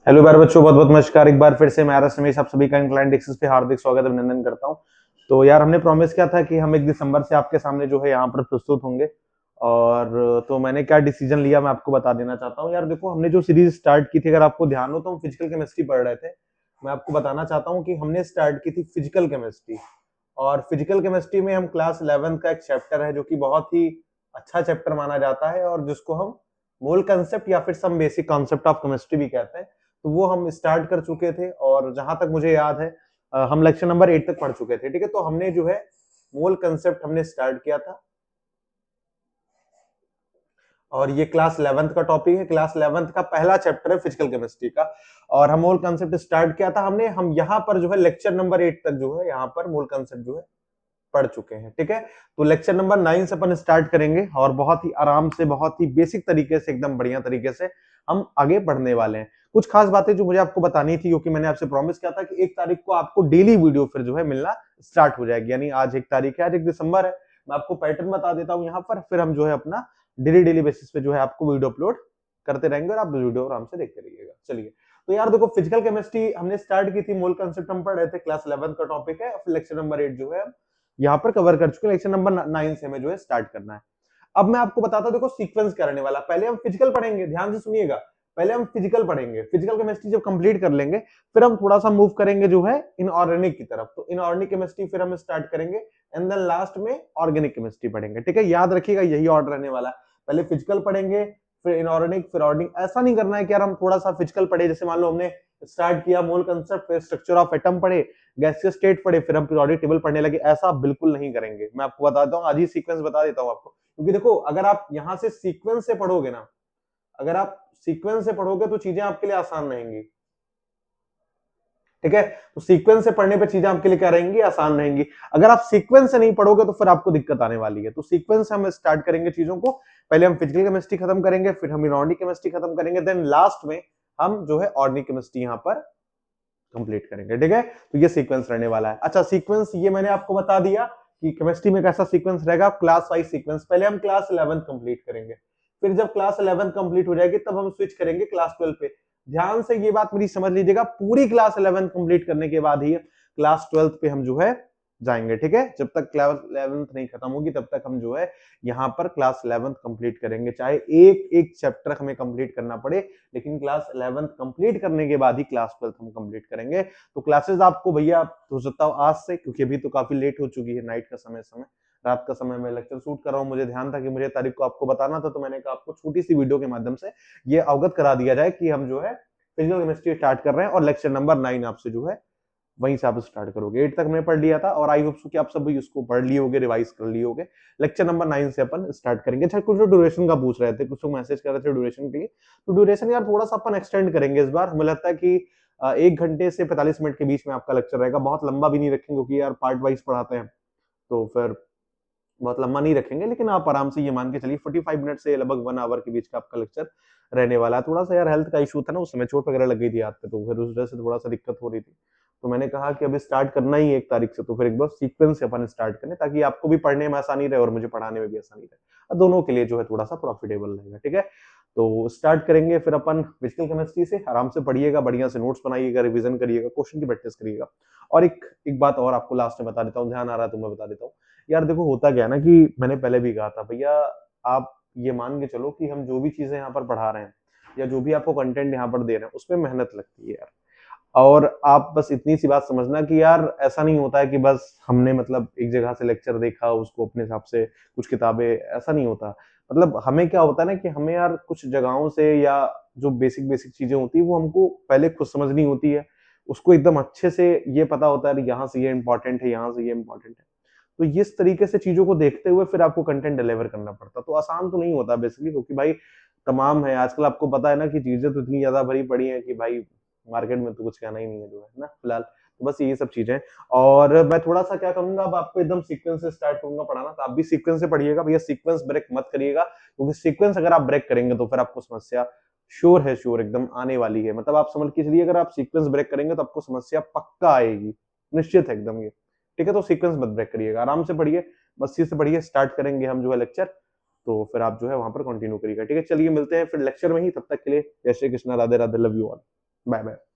Hello बार बच्चों, बहुत बहुत नमस्कार। एक बार फिर से मैं आरएस रमेश आप सभी का इंक्लाइंड एक्सेस पे हार्दिक स्वागत अभिनंदन करता हूं। तो यार हमने प्रॉमिस किया था कि हम 1 दिसंबर से आपके सामने जो है यहाँ पर प्रस्तुत होंगे। और तो मैंने क्या डिसीजन लिया मैं आपको बता देना चाहता हूँ। यार देखो, हमने जो सीरीज स्टार्ट की थी, अगर आपको ध्यान हो तो हम फिजिकल केमिस्ट्री पढ़ रहे थे। मैं आपको बताना चाहता हूँ कि हमने स्टार्ट की थी फिजिकल केमिस्ट्री। और फिजिकल केमिस्ट्री में हम क्लास 11th का एक चैप्टर है जो कि बहुत ही अच्छा चैप्टर माना जाता है और जिसको हम मोल कंसेप्ट या फिर some basic concept of chemistry भी कहते हैं। तो वो हम स्टार्ट कर चुके थे और जहां तक मुझे याद है हम लेक्चर नंबर 8 तक पढ़ चुके थे। ठीक है, तो हमने जो है मोल कंसेप्ट हमने स्टार्ट किया था और ये क्लास 11th का टॉपिक है। क्लास 11th का पहला चैप्टर है फिजिकल केमिस्ट्री का। और हम मोल कंसेप्ट स्टार्ट किया था हमने। हम यहाँ पर जो है लेक्चर नंबर 8 तक जो है यहाँ पर मोल कंसेप्ट जो है पढ़ चुके हैं। ठीक है, तो लेक्चर नंबर 9 से अपन स्टार्ट करेंगे और बहुत ही आराम से, बहुत ही बेसिक तरीके से, एकदम बढ़िया तरीके से हम आगे बढ़ने वाले हैं। कुछ खास बातें जो मुझे आपको बतानी थी, क्योंकि मैंने आपसे प्रॉमिस किया था कि 1 तारीख को आपको डेली वीडियो फिर जो है मिलना स्टार्ट हो जाएगी। यानी आज 1 तारीख है, आज 1 दिसंबर है। मैं आपको पैटर्न बता देता हूँ यहाँ पर, फिर हम जो है अपना डेली डेली बेसिस पे जो है आपको वीडियो अपलोड करते रहेंगे और आप वीडियो आराम से देखते रहिएगा। चलिए, तो यार देखो, फिजिकल केमिस्ट्री हमने स्टार्ट की थी, मोल कंसेप्ट हम पढ़ रहे थे, क्लास 11 का टॉपिक है। लेक्चर नंबर 8 जो है यहाँ पर कवर कर चुके हैं। लेक्चर नंबर 9 से हमें जो है स्टार्ट करना है। अब मैं आपको बताता हूं, देखो सीक्वेंस क्या रहने वाला। पहले हम फिजिकल पढ़ेंगे, ध्यान से सुनिएगा। पहले हम फिजिकल पढ़ेंगे, फिजिकल केमिस्ट्री जब कंप्लीट कर लेंगे फिर हम थोड़ा सा मूव करेंगे जो है इनऑर्गेनिक की तरफ। तो इनऑर्गेनिक केमिस्ट्री फिर हम स्टार्ट करेंगे एंड देन लास्ट में ऑर्गेनिक केमिस्ट्री पढ़ेंगे। ठीक है, याद रखिएगा यही ऑर्डर रहने वाला है। पहले फिजिकल पढ़ेंगे, फिर इनऑर्गेनिक, फिर ऑर्गेनिक। ऐसा नहीं करना है कि यार हम थोड़ा सा फिजिकल पढ़े, जैसे मान लो हमने स्टार्ट किया मोल कंसेप्ट, फिर स्ट्रक्चर ऑफ एटम पढ़े, गैसियस स्टेट पढ़े, फिर हम पीरियोडिक टेबल पढ़ने लगे। ऐसा बिल्कुल नहीं करेंगे। मैं आपको बताता हूँ, आज ही सीक्वेंस बता देता हूँ आपको। क्योंकि देखो, अगर आप यहां से सीक्वेंस से पढ़ोगे ना, अगर आप सीक्वेंस से पढ़ोगे तो चीजें आपके लिए आसान रहेंगी। ठीक है, तो सीक्वेंस से पढ़ने पे चीजें आपके लिए क्या रहेंगी, आसान रहेंगी। अगर आप सीक्वेंस से नहीं पढ़ोगे तो फिर आपको दिक्कत आने वाली है। तो सीक्वेंस से हम स्टार्ट करेंगे चीजों को। पहले हम फिजिकल केमिस्ट्री खत्म करेंगे, फिर हम इनऑर्गेनिक केमिस्ट्री खत्म करेंगे, देन लास्ट में हम जो है ऑर्गेनिक केमिस्ट्री यहाँ पर कंप्लीट करेंगे। ठीक है, तो ये सीक्वेंस रहने वाला है। अच्छा, सीक्वेंस ये मैंने आपको बता दिया कि केमिस्ट्री में कैसा सीक्वेंस रहेगा, क्लास वाइज सीक्वेंस। पहले हम क्लास 11 कंप्लीट करेंगे, फिर जब क्लास 11 कंप्लीट हो जाएगी तब हम स्विच करेंगे क्लास 12 पे। ध्यान से ये बात मेरी समझ लीजिएगा, पूरी क्लास 11 कंप्लीट करने के बाद ही क्लास 12 पे हम जो है जाएंगे। ठीक है, जब तक क्लास 11 नहीं खत्म होगी तब तक हम जो है यहाँ पर क्लास 11 कंप्लीट करेंगे, चाहे एक एक चैप्टर हमें कंप्लीट करना पड़े, लेकिन क्लास 11 कंप्लीट करने के बाद ही क्लास 12 हम कंप्लीट करेंगे। तो क्लासेस आपको भैया हो सकता हो आज से, क्योंकि अभी तो काफी लेट हो चुकी है, नाइट का समय रात का समय में लेक्चर शूट कर रहा हूँ। मुझे ध्यान था कि मुझे तारीख को आपको बताना था, तो मैंने कहा आपको छोटी सी वीडियो के माध्यम से ये अवगत करा दिया जाए कि हम जो है फिजिकल केमिस्ट्री स्टार्ट कर रहे हैं और लेक्चर नंबर 9 आपसे जो है वहीं से आप स्टार्ट करोगे। 8 तक मैंने पढ़ लिया था और आई होप कि आप सब भी उसको पढ़ लिए होगे, रिवाइज कर लिए होगे। लेक्चर नंबर 9 से अपन स्टार्ट करेंगे। अच्छा, कुछ लोग ड्यूरेशन का पूछ रहे थे, कुछ लोग मैसेज कर रहे थे ड्यूरेशन के लिए। तो ड्यूरेशन यार थोड़ा सा अपन एक्सटेंड करेंगे इस बार। मुझे लगता है कि 1 घंटे से 45 मिनट के बीच में आपका लेक्चर रहेगा। बहुत लंबा भी नहीं रखेंगे क्योंकि यार पार्ट वाइज पढ़ाते हैं, तो फिर बहुत लंबा नहीं रखेंगे। लेकिन आप आराम से ये मान के चलिए 45 मिनट से लगभग 1 आवर के बीच का आपका लेक्चर रहने वाला है। थोड़ा सा यार हेल्थ का इशू था ना, उस समय चोट वगैरह लग गई थी हाथ पे, तो फिर उस वजह से थोड़ा सा दिक्कत हो रही थी। तो मैंने कहा कि अभी स्टार्ट करना ही 1 तारीख से, तो फिर एक बार सीक्वेंस से अपन स्टार्ट करें ताकि आपको भी पढ़ने में आसानी रहे और मुझे पढ़ाने में भी आसानी रहे, और दोनों के लिए जो है थोड़ा सा प्रॉफिटेबल रहेगा। ठीक है, तो स्टार्ट करेंगे फिर अपन फिजिकल केमिस्ट्री से। आराम से पढ़िएगा, बढ़िया से नोट्स बनाइएगा, रिवीजन करिएगा, क्वेश्चन की प्रैक्टिस करिएगा। और एक बात और आपको लास्ट में बता देता हूँ, ध्यान आ रहा है तो मैं बता देता हूँ। यार देखो, होता क्या है ना कि मैंने पहले भी कहा था भैया, आप ये मान के चलो कि हम जो भी चीजें यहाँ पर पढ़ा रहे हैं या जो भी आपको कंटेंट यहाँ पर दे रहे हैं उसमें मेहनत लगती है यार। और आप बस इतनी सी बात समझना कि यार ऐसा नहीं होता है कि बस हमने मतलब एक जगह से लेक्चर देखा, उसको अपने हिसाब से कुछ किताबें, ऐसा नहीं होता। मतलब हमें क्या होता है ना कि हमें यार कुछ जगहों से या जो बेसिक बेसिक चीजें होती है वो हमको पहले खुद समझनी होती है। उसको एकदम अच्छे से ये पता होता है यहाँ से ये इंपॉर्टेंट है, यहाँ से ये इंपॉर्टेंट है। तो इस तरीके से चीजों को देखते हुए फिर आपको कंटेंट डिलीवर करना पड़ता। तो आसान तो नहीं होता बेसिकली, क्योंकि भाई तमाम है आजकल, आपको पता है ना कि चीजें तो इतनी ज्यादा भरी पड़ी है कि भाई मार्केट में तो कुछ कहना ही नहीं है जो है ना फिलहाल। तो बस यही सब चीजें। और मैं थोड़ा सा क्या करूंगा, अब आपको एकदम सीक्वेंस से स्टार्ट करूंगा पढ़ाना, तो आप भी सीक्वेंस से पढ़िएगा भैया। सीक्वेंस ब्रेक मत करिएगा, क्योंकि सीक्वेंस अगर आप ब्रेक करेंगे तो फिर आपको समस्या श्योर है, श्योर एकदम आने वाली है। मतलब आप समझ के चलिए, अगर आप सीक्वेंस ब्रेक करेंगे तो आपको समस्या पक्का आएगी, निश्चित है एकदम ये। ठीक है, तो सीक्वेंस मत ब्रेक करिएगा, आराम से पढ़िए, मस्ती से पढ़िए। स्टार्ट करेंगे हम जो है लेक्चर, तो फिर आप जो है वहां पर कंटिन्यू करिएगा। ठीक है, चलिए मिलते हैं फिर लेक्चर में ही। तब तक के लिए जय Shri Krishna, Radhe Radhe, love you all. Bye bye.